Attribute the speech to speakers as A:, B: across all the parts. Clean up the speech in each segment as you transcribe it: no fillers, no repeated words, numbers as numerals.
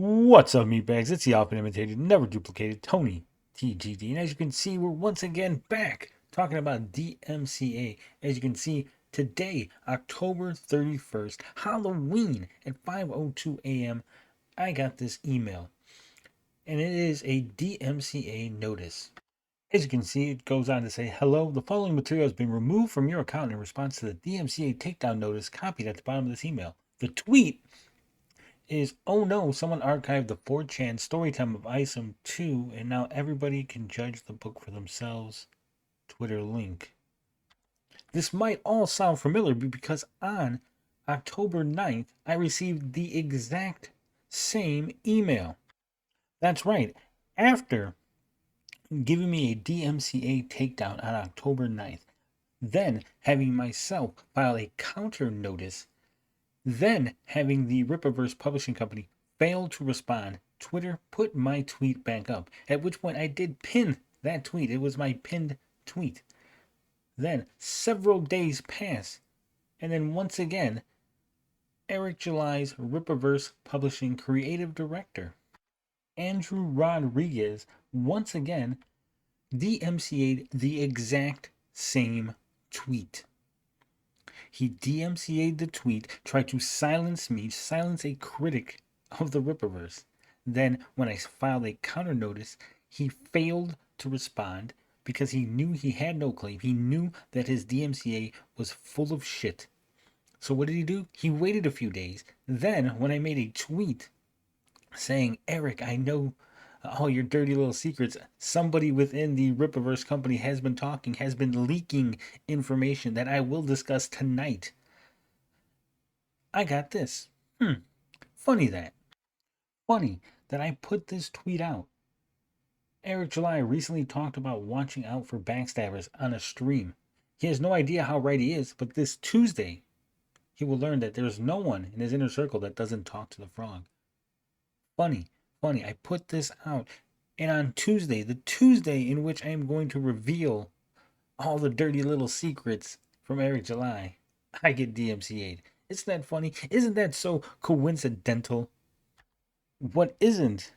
A: What's up, meatbags? It's the often imitated, never duplicated Tony TGD. And as you can see, we're once again back talking about DMCA. As you can see, today, October 31st, Halloween at 5:02 a.m., I got this email. And it is a DMCA notice. As you can see, it goes on to say, hello, the following material has been removed from your account in response to the DMCA takedown notice copied at the bottom of this email. The tweet is, oh no, someone archived the 4chan storytime of ISOM 2 and now everybody can judge the book for themselves. Twitter link. This might all sound familiar because on October 9th, I received the exact same email. That's right. After giving me a DMCA takedown on October 9th, then having myself file a counter notice, then having the Rippaverse Publishing Company fail to respond, Twitter put my tweet back up, at which point I did pin that tweet. It was my pinned tweet. Then several days pass, and then once again, Eric July's Rippaverse Publishing Creative Director, Andrew Rodriguez, once again DMCA'd the exact same tweet. He DMCA'd the tweet, tried to silence me, silence a critic of the Rippaverse. Then, when I filed a counter notice, he failed to respond because he knew he had no claim. He knew that his DMCA was full of shit. So what did he do? He waited a few days. Then, when I made a tweet saying, Eric, I know all your dirty little secrets, somebody within the Rippaverse company has been leaking information that I will discuss tonight. I got this. Funny that I put this tweet out. Eric July recently talked about watching out for backstabbers on a stream. He has no idea how right he is, but this Tuesday, he will learn that there's no one in his inner circle that doesn't talk to the frog. Funny, I put this out, and on Tuesday, the Tuesday in which I am going to reveal all the dirty little secrets from Eric July, I get DMCA'd. Isn't that funny? Isn't that so coincidental? What isn't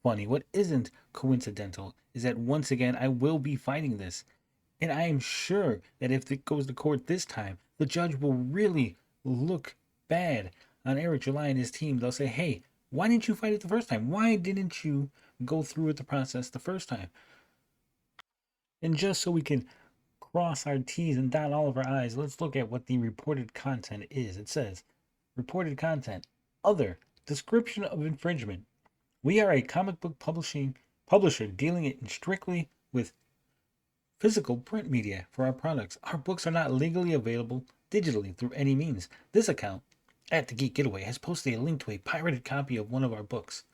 A: funny, what isn't coincidental, is that once again I will be fighting this. And I am sure that if it goes to court this time, the judge will really look bad on Eric July and his team. They'll say, hey, why didn't you fight it the first time? Why didn't you go through with the process the first time? And just so we can cross our T's and dot all of our I's, let's look at what the reported content is. It says, reported content, other, description of infringement. We are a comic book publisher dealing it strictly with physical print media for our products. Our books are not legally available digitally through any means. This account at the Geek Getaway has posted a link to a pirated copy of one of our books.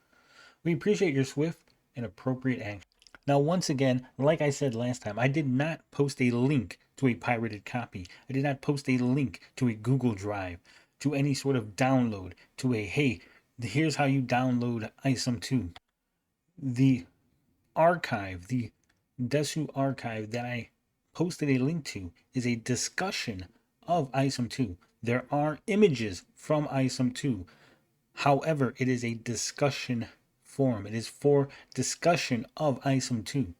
A: We appreciate your swift and appropriate action. Now, once again, like I said last time, I did not post a link to a pirated copy. I did not post a link to a Google Drive, to any sort of download, to a, hey, here's how you download ISOM 2. The archive, the Desu archive that I posted a link to is a discussion of ISOM 2. There are images from ISOM 2. However, it is a discussion forum. It is for discussion of ISOM 2.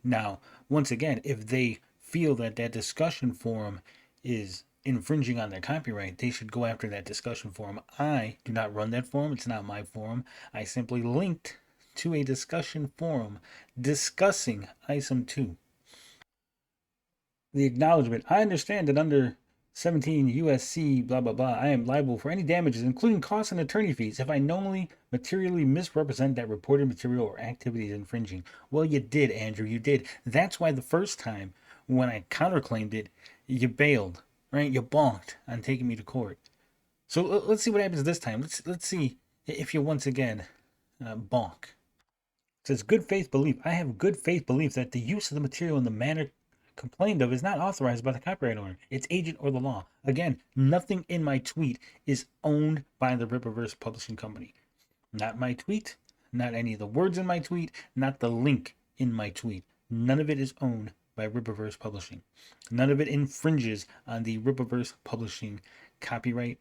A: Now, once again, if they feel that that discussion forum is infringing on their copyright, they should go after that discussion forum. I do not run that forum. It's not my forum. I simply linked to a discussion forum discussing ISOM 2. The acknowledgement. I understand that under 17 USC blah blah blah, I am liable for any damages, including costs and attorney fees, if I knowingly materially misrepresent that reported material or activity is infringing. Well, you did, Andrew. You did. That's why the first time when I counterclaimed it, you bailed, right? You bonked on taking me to court. So let's see what happens this time. Let's see if you once again bonk. It says good faith belief. I have good faith belief that the use of the material in the manner complained of is not authorized by the copyright owner, its agent, or the law. Again, nothing in my tweet is owned by the Rippaverse Publishing Company. Not my tweet, not any of the words in my tweet, not the link in my tweet. None of it is owned by Rippaverse Publishing. None of it infringes on the Rippaverse Publishing copyright.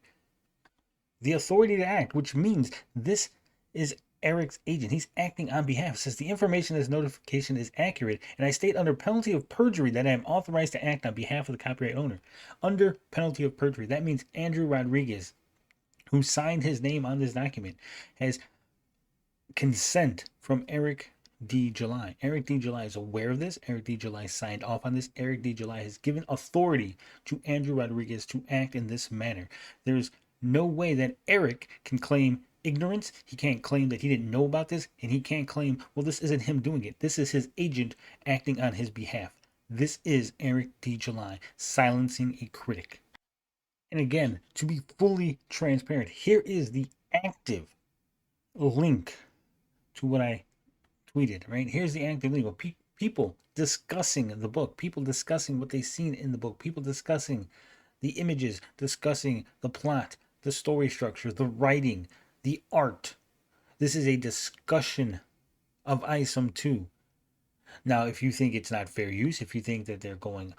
A: The authority to act, which means this is Eric's agent. He's acting on behalf. It says the information in this notification is accurate, and I state under penalty of perjury that I am authorized to act on behalf of the copyright owner. Under penalty of perjury, that means Andrew Rodriguez, who signed his name on this document, has consent from Eric D. July. Eric D. July is aware of this. Eric D. July signed off on this. Eric D. July has given authority to Andrew Rodriguez to act in this manner. There's no way that Eric can claim ignorance. He can't claim that he didn't know about this, and he can't claim, well, this isn't him doing it. This is his agent acting on his behalf. This is Eric D. July silencing a critic. And again, to be fully transparent, here is the active link to what I tweeted, right? Here's the active link of people discussing the book, people discussing what they've seen in the book, people discussing the images, discussing the plot, the story structure, the writing, the art. This is a discussion of ISOM 2. Now, if you think it's not fair use, if you think that they're going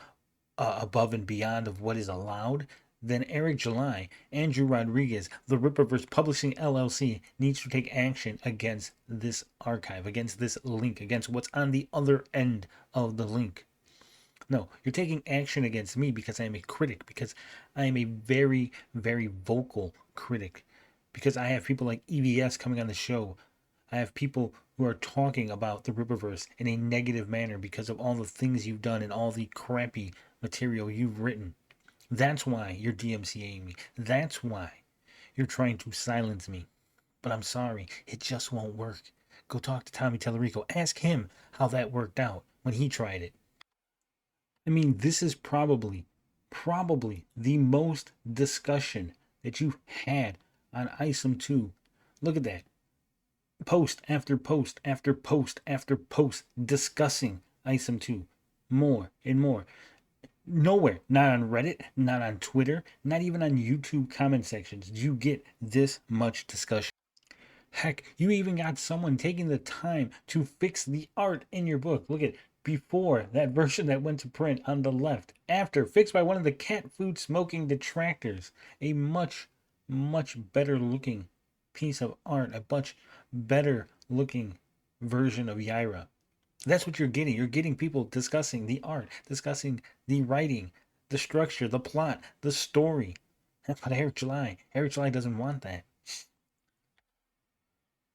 A: above and beyond of what is allowed, then Eric July, Andrew Rodriguez, the Rippaverse Publishing LLC needs to take action against this archive, against this link, against what's on the other end of the link. No, you're taking action against me because I am a critic, because I am a very, very vocal critic, because I have people like EVS coming on the show. I have people who are talking about the Rippaverse in a negative manner because of all the things you've done and all the crappy material you've written. That's why you're DMCAing me. That's why you're trying to silence me. But I'm sorry, it just won't work. Go talk to Tommy Tellerico. Ask him how that worked out when he tried it. I mean, this is probably the most discussion that you've had on ISOM 2. Look at that. Post after post after post after post discussing ISOM 2. More and more. Nowhere, not on Reddit, not on Twitter, not even on YouTube comment sections, do you get this much discussion. Heck, you even got someone taking the time to fix the art in your book. Look at before that version that went to print on the left, after fixed by one of the cat food smoking detractors. A much, much better looking piece of art, a much better looking version of Yaira. That's what you're getting. You're getting people discussing the art, discussing the writing, the structure, the plot, the story. But Eric July doesn't want that.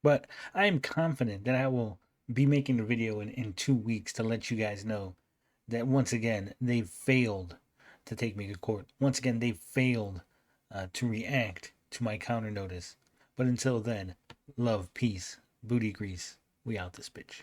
A: But I am confident that I will be making a video in 2 weeks to let you guys know that once again, they've failed to take me to court. Once again, they failed to react to my counter notice. But until then, love, peace, booty grease. We out this bitch.